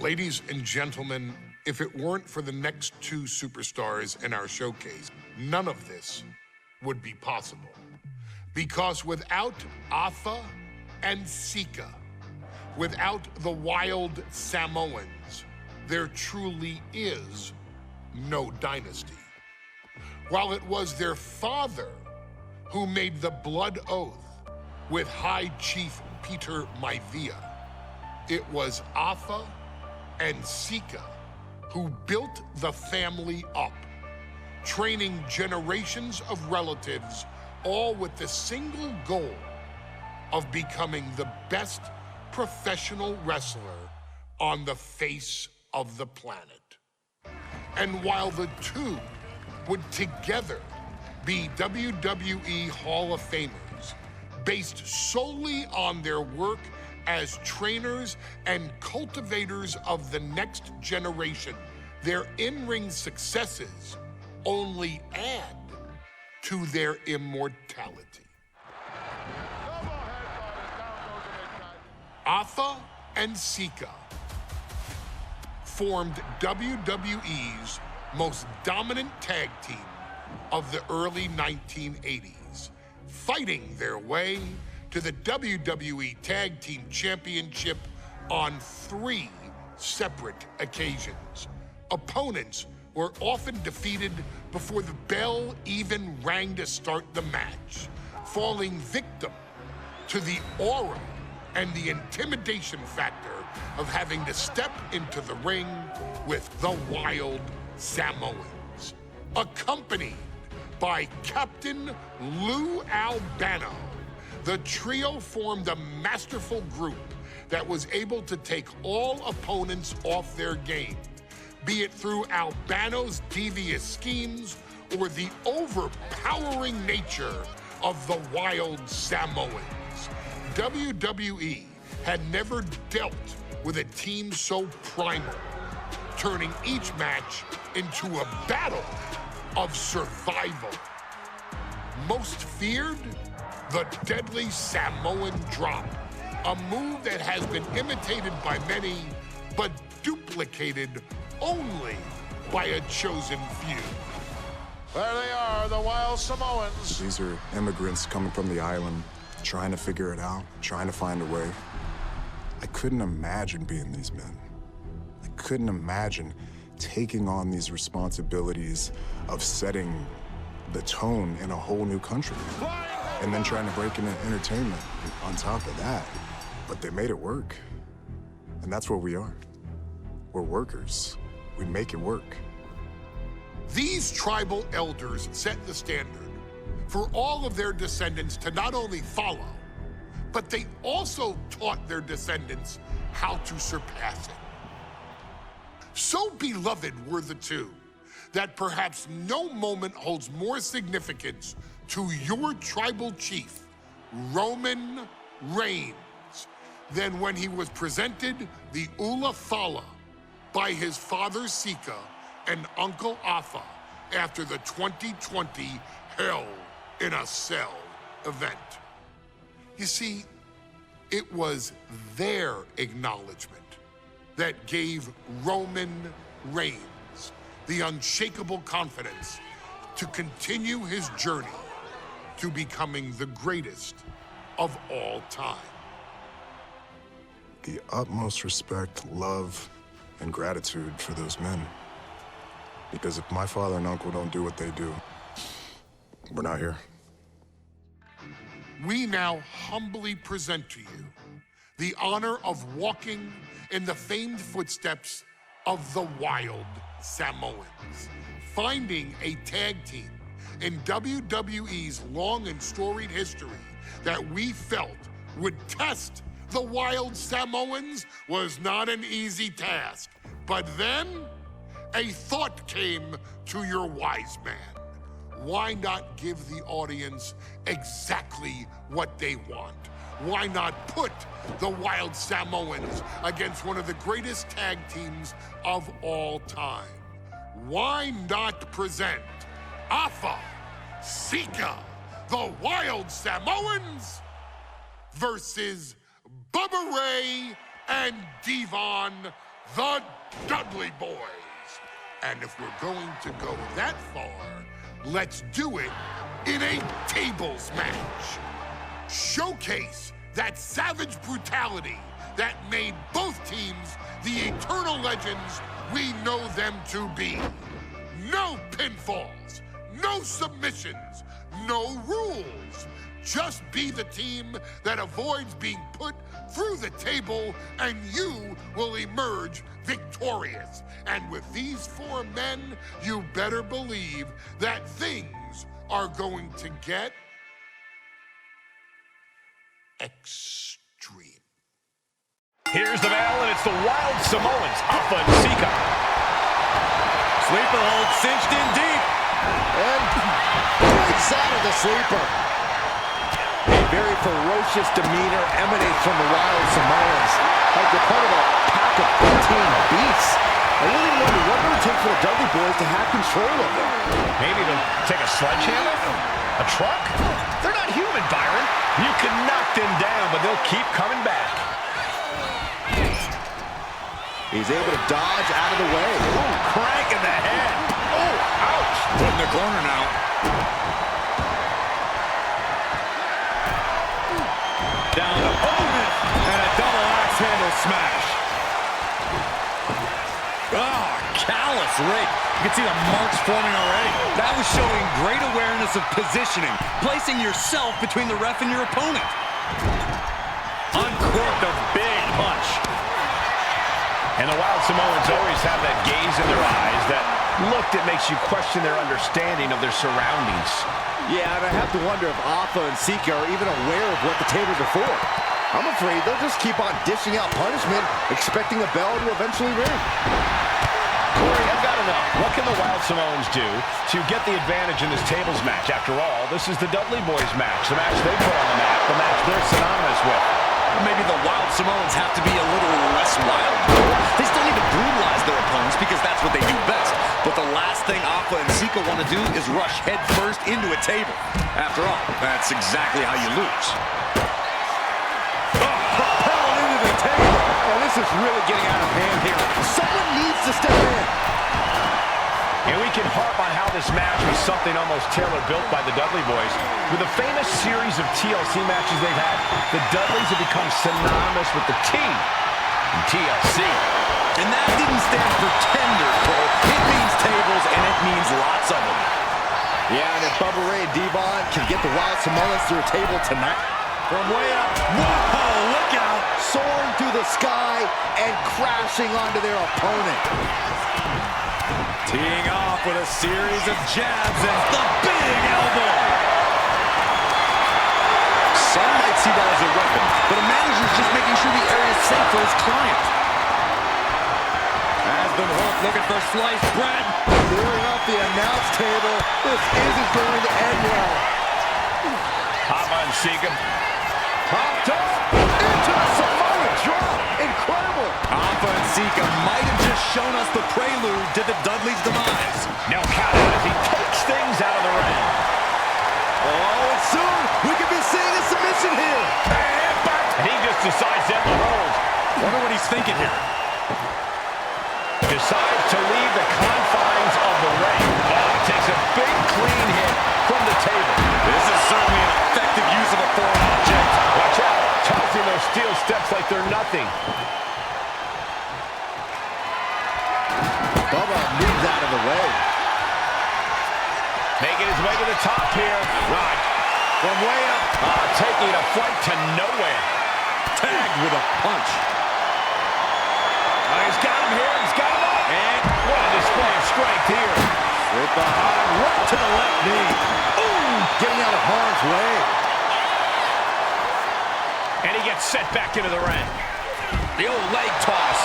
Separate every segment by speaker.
Speaker 1: Ladies and gentlemen, if it weren't for the next two superstars in our showcase, none of this would be possible. Because without Afa and Sika, without the wild Samoans, there truly is no dynasty. While it was their father who made the blood oath with High Chief Peter Maivia, it was Afa and Sika who built the family up, training generations of relatives, all with the single goal of becoming the best professional wrestler on the face of the planet. And while the two would together be WWE Hall of Famers, based solely on their work as trainers and cultivators of the next generation, their in-ring successes only add to their immortality. Afa and Sika formed WWE's most dominant tag team of the early 1980s, fighting their way to the WWE Tag Team Championship on 3 separate occasions. Opponents were often defeated before the bell even rang to start the match, falling victim to the aura and the intimidation factor of having to step into the ring with the wild Samoans. Accompanied by Captain Lou Albano, the trio formed a masterful group that was able to take all opponents off their game, be it through Albano's devious schemes or the overpowering nature of the wild Samoans. WWE had never dealt with a team so primal, turning each match into a battle of survival. Most feared, the deadly Samoan drop, a move that has been imitated by many, but duplicated only by a chosen few.
Speaker 2: There they are, the wild Samoans.
Speaker 3: These are immigrants coming from the island, trying to figure it out, trying to find a way. I couldn't imagine being these men. I couldn't imagine taking on these responsibilities of setting the tone in a whole new country. And then trying to break into entertainment on top of that. But they made it work. And that's what we are. We're workers. We make it work.
Speaker 1: These tribal elders set the standard for all of their descendants to not only follow, but they also taught their descendants how to surpass it. So beloved were the two that perhaps no moment holds more significance to your tribal chief, Roman Reigns, than when he was presented the Ula Fala by his father Sika and Uncle Afa after the 2020 Hell in a Cell event. You see, it was their acknowledgement that gave Roman Reigns the unshakable confidence to continue his journey to becoming the greatest of all time.
Speaker 3: The utmost respect, love, and gratitude for those men. Because if my father and uncle don't do what they do, we're not here.
Speaker 1: We now humbly present to you the honor of walking in the famed footsteps of the wild Samoans, finding a tag team in WWE's long and storied history that we felt would test the wild Samoans was not an easy task. But then a thought came to your wise man. Why not give the audience exactly what they want? Why not put the wild Samoans against one of the greatest tag teams of all time? Why not present Afa, Sika, the wild Samoans versus Bubba Ray and Devon the Dudley Boyz. And if we're going to go that far, let's do it in a tables match. Showcase that savage brutality that made both teams the eternal legends we know them to be. No pinfalls, no submissions, no rules. Just be the team that avoids being put through the table, and you will emerge victorious. And with these four men, you better believe that things are going to get extreme.
Speaker 4: Here's the bell, and it's the Wild Samoans, Alpha and Sika.
Speaker 5: Sleeper hold cinched in deep. And breaks out of the sleeper. A very ferocious demeanor emanates from the Wild Samoans. Like they're part of a pack of 15 beasts. I really wonder what it would take for the Dudley Boyz to have control of them.
Speaker 4: Maybe they'll take a sledgehammer? A truck? They're not human, Byron. You can knock them down, but they'll keep coming back.
Speaker 5: He's able to dodge out of the way.
Speaker 4: Ooh, crank in the head. Oh, ouch.
Speaker 5: Put in the corner now.
Speaker 4: Down the opponent, and a double axe handle smash.
Speaker 5: Oh, callous rake. You can see the marks forming already. That was showing great awareness of positioning, placing yourself between the ref and your opponent.
Speaker 4: Uncorked a big punch. And the Wild Samoans always have that gaze in their eyes, that look that makes you question their understanding of their surroundings.
Speaker 5: Yeah, and I have to wonder if Alpha and Sika are even aware of what the tables are for. I'm afraid they'll just keep on dishing out punishment, expecting the bell to eventually ring.
Speaker 4: Corey, I've got to know, what can the Wild Samoans do to get the advantage in this tables match? After all, this is the Dudley Boyz match, the match they put on the map, the match they're synonymous with.
Speaker 5: Maybe the Wild Samoans have to be a little less wild. They still need to brutalize their opponents because that's what they do best. But the last thing Alpha and Sika want to do is rush head first into a table. After all, that's exactly how you lose.
Speaker 4: Propelled into the table.
Speaker 5: Oh, this is really getting out of hand here. Someone needs to step in.
Speaker 4: And we can harp on how this match was something almost tailor-built by the Dudley Boyz. With a famous series of TLC matches they've had, the Dudleys have become synonymous with the T in TLC.
Speaker 5: And that didn't stand for tender, Cole. It means tables, and it means lots of them. Yeah, and if Bubba Ray and Devon can get the Wild Samoans through a table tonight. From way up. Whoa, look out. Soaring through the sky and crashing onto their opponent. Teeing off with a series of jabs and the big elbow. Some might see that as a weapon, but a manager's just making sure the area is safe for his client. Has been hooked, looking for sliced bread. Clearing off the announce table. This isn't going to end well.
Speaker 4: Alpha and Sika.
Speaker 5: Popped up into the Samoan drop. Incredible. Alpha and Sika might have just shown us the prelude to the Dudley's demise.
Speaker 4: No count out as he takes things out of the ring.
Speaker 5: Oh, and soon we could be seeing a submission here.
Speaker 4: And he just decides to end the hold.
Speaker 5: Wonder what he's thinking here.
Speaker 4: Decides to leave the confines of the ring. Takes a big clean hit from the table.
Speaker 5: This is certainly an effective use of a foreign object.
Speaker 4: Watch out. Tossing those steel steps like they're nothing.
Speaker 5: Bubba moves out of the way.
Speaker 4: Making his way to the top here. Right.
Speaker 5: From way up.
Speaker 4: Taking a flight to nowhere.
Speaker 5: Tagged with a punch.
Speaker 4: He's got him here. He's got him up. And what a display of strength here.
Speaker 5: With the high right to the left knee. Ooh, getting out of harm's way.
Speaker 4: And he gets set back into the ring.
Speaker 5: The old leg toss.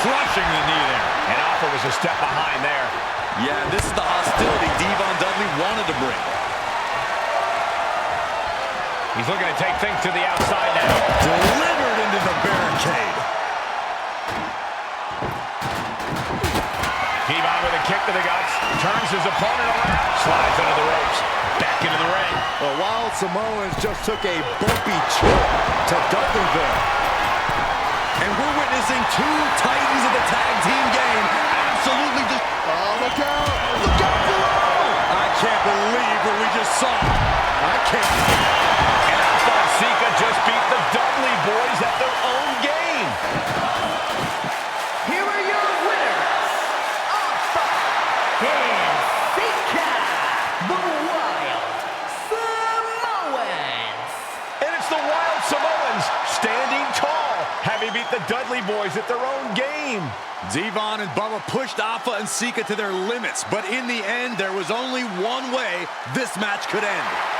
Speaker 4: Crushing the knee there. And Alpha was a step behind there.
Speaker 5: Yeah, this is the hostility Devon Dudley wanted to bring.
Speaker 4: He's looking to take things to the outside now.
Speaker 5: Delivered into the barricade.
Speaker 4: Devon with a kick to the guts. Turns his opponent around. Slides under the ropes. Back into the ring.
Speaker 5: The Wild Samoans just took a bumpy trip to Dudleyville. And we're witnessing two titans of the tag team game absolutely just...
Speaker 2: Oh, look out!
Speaker 5: Look out below! I can't believe what we just saw. I can't.
Speaker 4: And Alpha and Sika just beat the Dudley Boyz at their own game.
Speaker 6: Here are your winners, Alpha and Sika, the Wild Samoans.
Speaker 4: And it's the Wild Samoans standing tall, having beat the Dudley Boyz at their own game.
Speaker 5: Devon and Bubba pushed Alpha and Sika to their limits, but in the end, there was only one way this match could end.